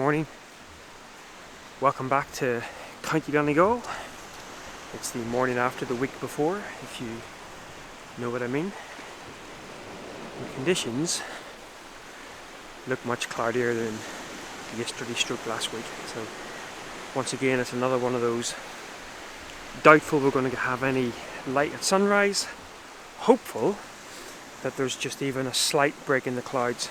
morning. Welcome back to County Donegal. It's the morning after the week before, if you know what I mean. The conditions look much cloudier than yesterday stroke last week. So once again, it's another one of those. Doubtful we're going to have any light at sunrise. Hopeful that there's just even a slight break in the clouds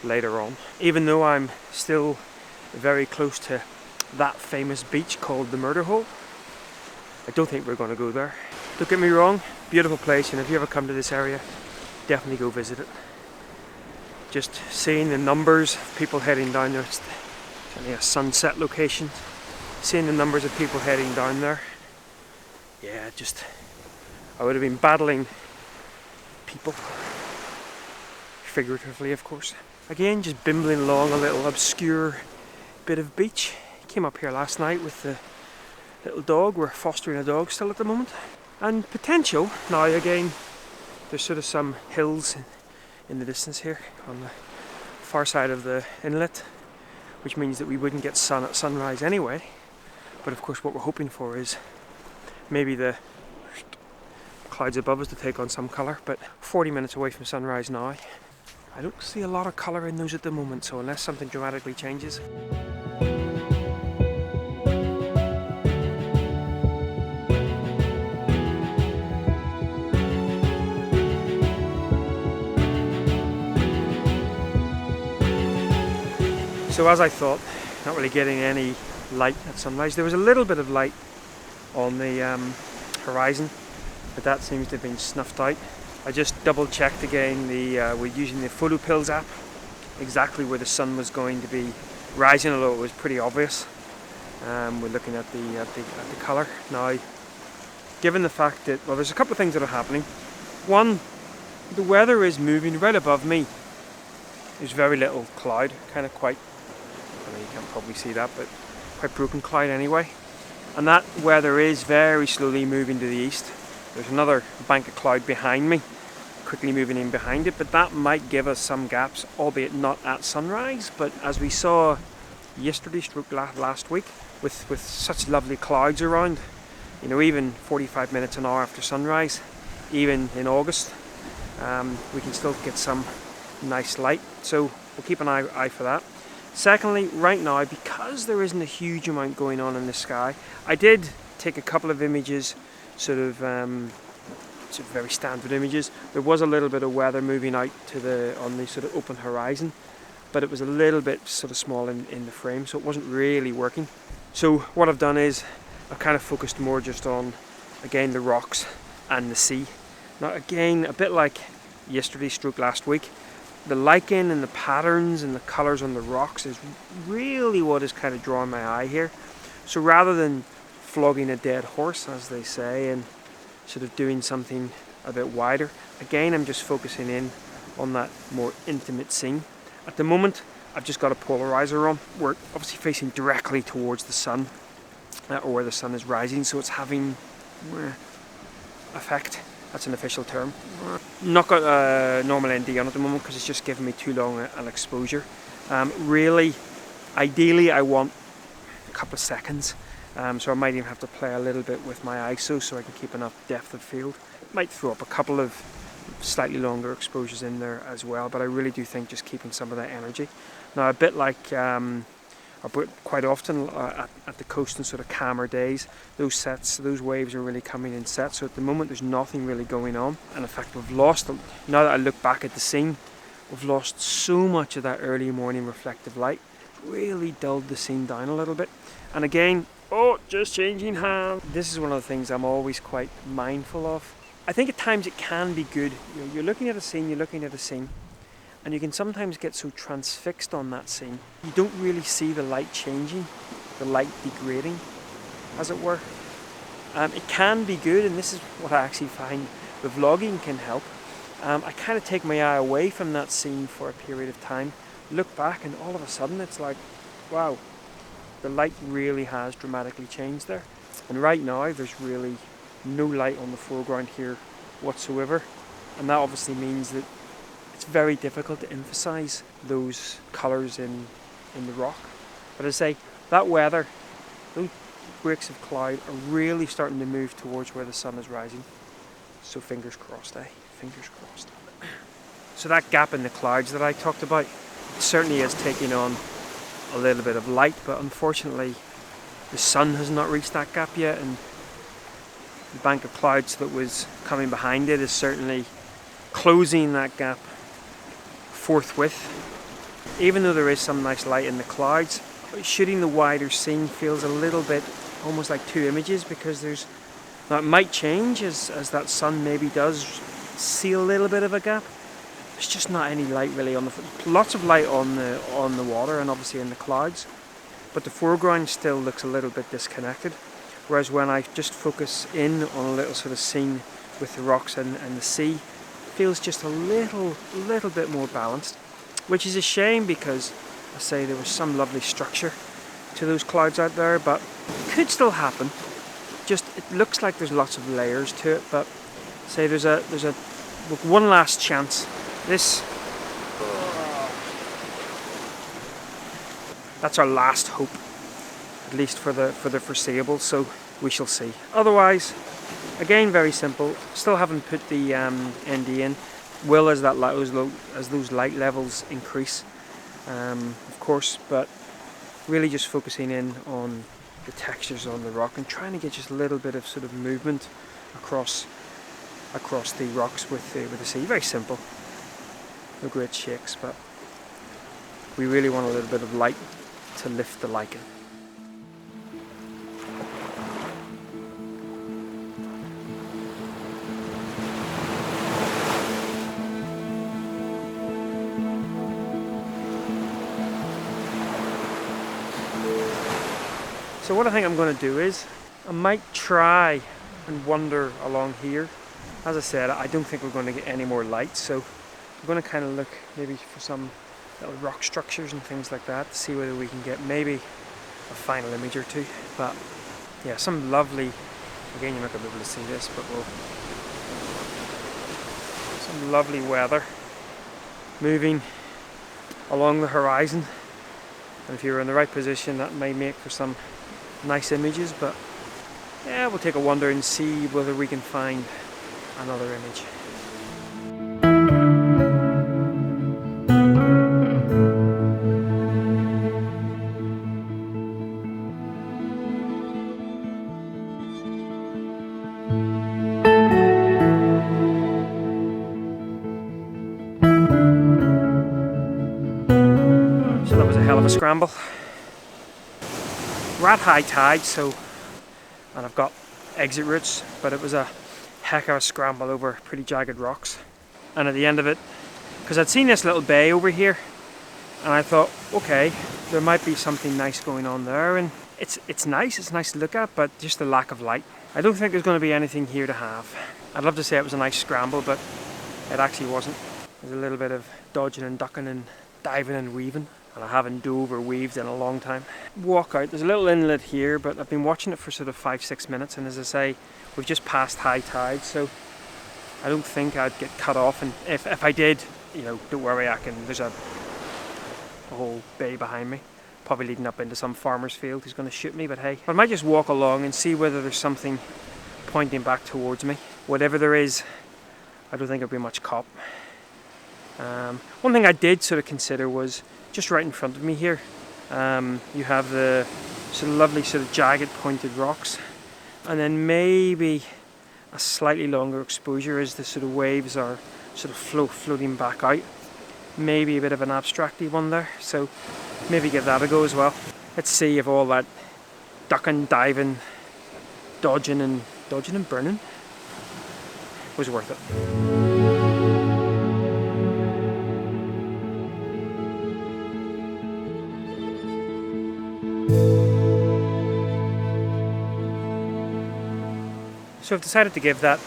later on. Even though I'm still very close to that famous beach called the Murder Hole, I don't think we're going to go there. Don't get me wrong, beautiful place, and if you ever come to this area, definitely go visit it. Just seeing the numbers of people heading down there, it's only a sunset location. Seeing the numbers of people heading down there, yeah, I would have been battling people, figuratively of course. Again, just bimbling along a little obscure bit of beach. Came up here last night with the little dog. We're fostering a dog still at the moment. And potential, now again, there's sort of some hills in the distance here on the far side of the inlet, which means that we wouldn't get sun at sunrise anyway. But of course what we're hoping for is maybe the clouds above us to take on some colour, but 40 minutes away from sunrise now. I don't see a lot of colour in those at the moment, so unless something dramatically changes. So as I thought, not really getting any light at sunrise. There was a little bit of light on the horizon, but that seems to have been snuffed out. I just double checked again, we're using the photo pills app, exactly where the sun was going to be rising, although it was pretty obvious. We're looking at the colour. Now, given the fact that, well, there's a couple of things that are happening. One, the weather is moving right above me. There's very little cloud, kind of quite, I mean, you can't probably see that, but quite broken cloud anyway. And that weather is very slowly moving to the east. There's another bank of cloud behind me, quickly moving in behind it, but that might give us some gaps, albeit not at sunrise. But as we saw yesterday, stroke last week, with such lovely clouds around, you know, even 45 minutes an hour after sunrise, even in August, we can still get some nice light. So we'll keep an eye for that. Secondly, right now, because there isn't a huge amount going on in the sky, I did take a couple of images, sort of very standard images. There was a little bit of weather moving out on the sort of open horizon, but it was a little bit sort of small in the frame, so it wasn't really working. So what I've done is I've kind of focused more just on, again, the rocks and the sea. Now again, a bit like yesterday stroke last week, the lichen and the patterns and the colours on the rocks is really what is kind of drawing my eye here. So rather than flogging a dead horse, as they say, and sort of doing something a bit wider, again, I'm just focusing in on that more intimate scene. At the moment, I've just got a polarizer on. We're obviously facing directly towards the sun, or where the sun is rising, so it's having effect. That's an official term. Not got a normal ND on at the moment because it's just giving me too long an exposure. Really, ideally I want a couple of seconds, so I might even have to play a little bit with my ISO so I can keep enough depth of field. Might throw up a couple of slightly longer exposures in there as well, but I really do think just keeping some of that energy. Now, a bit like quite often at the coast in sort of calmer days, those waves are really coming in sets. So at the moment there's nothing really going on, and in fact we've lost, now that I look back at the scene, we've lost so much of that early morning reflective light. Really dulled the scene down a little bit. And again, just changing hands. This is one of the things I'm always quite mindful of. I think at times it can be good. You know, you're looking at a scene, and you can sometimes get so transfixed on that scene, you don't really see the light changing, the light degrading, as it were. It can be good, and this is what I actually find the vlogging can help. I kind of take my eye away from that scene for a period of time, look back, and all of a sudden it's like, wow, the light really has dramatically changed there. And right now there's really no light on the foreground here whatsoever, and that obviously means that it's very difficult to emphasize those colours in the rock. But as I say, that weather, those breaks of cloud are really starting to move towards where the sun is rising. So fingers crossed, eh? Fingers crossed. So that gap in the clouds that I talked about certainly is taking on a little bit of light, but unfortunately the sun has not reached that gap yet, and the bank of clouds that was coming behind it is certainly closing that gap forthwith. Even though there is some nice light in the clouds, shooting the wider scene feels a little bit almost like two images, because now it might change as that sun maybe does see a little bit of a gap. There's just not any light really on lots of light on the water and obviously in the clouds, but the foreground still looks a little bit disconnected. Whereas when I just focus in on a little sort of scene with the rocks and the sea, it feels just a little bit more balanced, which is a shame, because I say there was some lovely structure to those clouds out there, but it could still happen. Just it looks like there's lots of layers to it, but say there's one last chance. That's our last hope, at least for the foreseeable, so we shall see. Otherwise, again, very simple. Still haven't put the ND in. Will as those light levels increase, of course, but really just focusing in on the textures on the rock and trying to get just a little bit of sort of movement across the rocks with the sea. Very simple. No great shakes, but we really want a little bit of light to lift the lichen. So what I think I'm going to do is I might try and wander along here. As I said, I don't think we're going to get any more light, so I'm going to kind of look maybe for some little rock structures and things like that to see whether we can get maybe a final image or two. But yeah, some lovely, again you're not going to be able to see this, but some lovely weather moving along the horizon, and if you're in the right position that may make for some nice images. But yeah, we'll take a wander and see whether we can find another image. So that was a hell of a scramble. We're at high tide, and I've got exit routes, but it was a heck of a scramble over pretty jagged rocks. And at the end of it, because I'd seen this little bay over here, and I thought, okay, there might be something nice going on there, and it's nice to look at, but just the lack of light. I don't think there's going to be anything here to have. I'd love to say it was a nice scramble, but it actually wasn't. There's a little bit of dodging and ducking and diving and weaving, and I haven't dove or weaved in a long time. Walk out, there's a little inlet here, but I've been watching it for sort of 5-6 minutes, and as I say, we've just passed high tide, so I don't think I'd get cut off, and if I did, you know, don't worry, there's a whole bay behind me, probably leading up into some farmer's field who's going to shoot me, but hey. I might just walk along and see whether there's something pointing back towards me. Whatever there is, I don't think it'll be much cop. One thing I did sort of consider was just right in front of me here, you have the sort of lovely sort of jagged pointed rocks, and then maybe a slightly longer exposure as the sort of waves are sort of floating back out. Maybe a bit of an abstracty one there, so maybe give that a go as well. Let's see if all that ducking, diving, dodging and burning was worth it. So I've decided to give that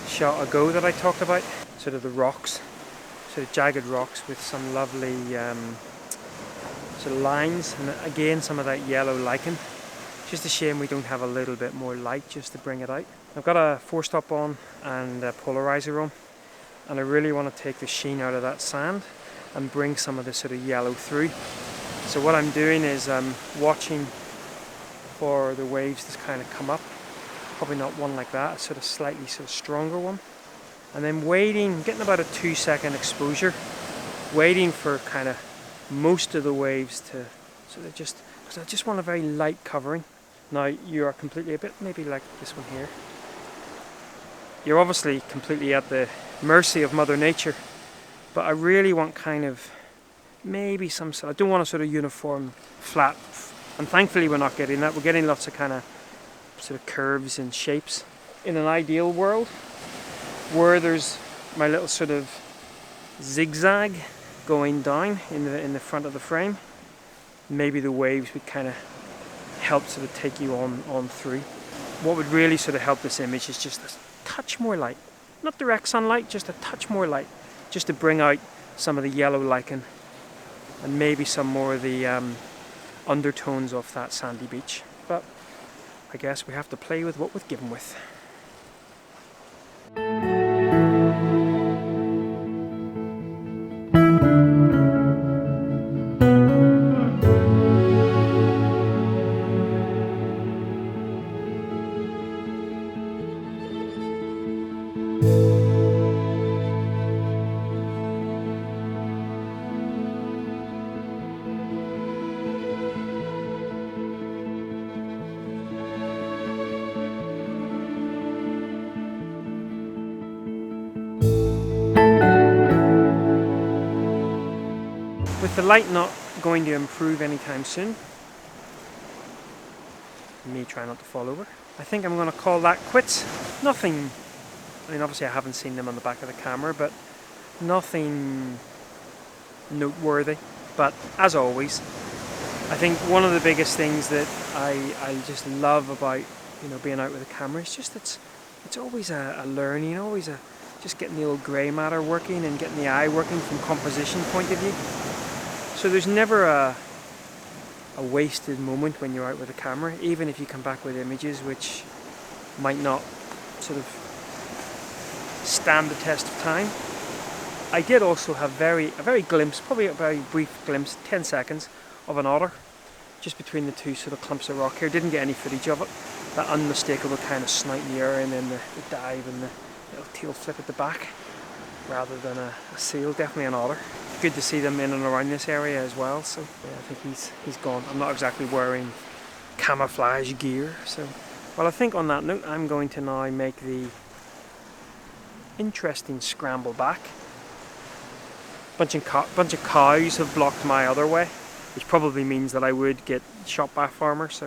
shot a go that I talked about. Sort of the rocks, sort of jagged rocks with some lovely sort of lines, and again some of that yellow lichen. Just a shame we don't have a little bit more light just to bring it out. I've got a 4-stop on and a polarizer on, and I really want to take the sheen out of that sand and bring some of this sort of yellow through. So what I'm doing is watching for the waves to kind of come up. Probably not one like that, a sort of slightly stronger one. And then waiting, getting about a 2-second exposure, waiting for kind of most of the waves to sort of just, because I just want a very light covering. Now you are completely a bit, maybe like this one here. You're obviously completely at the mercy of Mother Nature, but I really want kind of maybe some sort, I don't want a sort of uniform flat, and thankfully we're not getting that. We're getting lots of kind of sort of curves and shapes. In an ideal world where there's my little sort of zigzag going down in the front of the frame, maybe the waves would kind of help sort of take you on through. What would really sort of help this image is just a touch more light, not direct sunlight, just a touch more light, just to bring out some of the yellow lichen and maybe some more of the undertones of that sandy beach. But I guess we have to play with what we're given with. With the light not going to improve anytime soon, me trying not to fall over, I think I'm going to call that quits. Nothing, I mean obviously I haven't seen them on the back of the camera, but nothing noteworthy. But as always, I think one of the biggest things that I just love about being out with a camera is just it's always a learning, always just getting the old grey matter working and getting the eye working from composition point of view. So there's never a wasted moment when you're out with a camera, even if you come back with images which might not sort of stand the test of time. I did also have a very glimpse, probably a very brief glimpse, 10 seconds, of an otter just between the two sort of clumps of rock here. Didn't get any footage of it. That unmistakable kind of snout in the air and then the dive and the little tail flip at the back rather than a seal. Definitely an otter. Good to see them in and around this area as well. So yeah, I think he's gone. I'm not exactly wearing camouflage gear. So, well, I think on that note, I'm going to now make the interesting scramble back. Bunch of cows have blocked my other way, which probably means that I would get shot by a farmer. So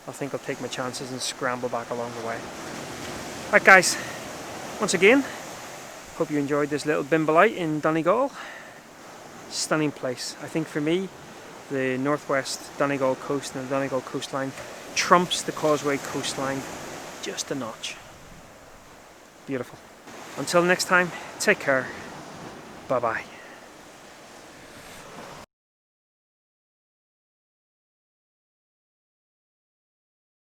I think I'll take my chances and scramble back along the way. Right, guys. Once again, hope you enjoyed this little bimble out in Donegal. Stunning place. I think for me, the northwest Donegal coast and the Donegal coastline trumps the Causeway coastline just a notch. Beautiful. Until next time, take care. Bye bye.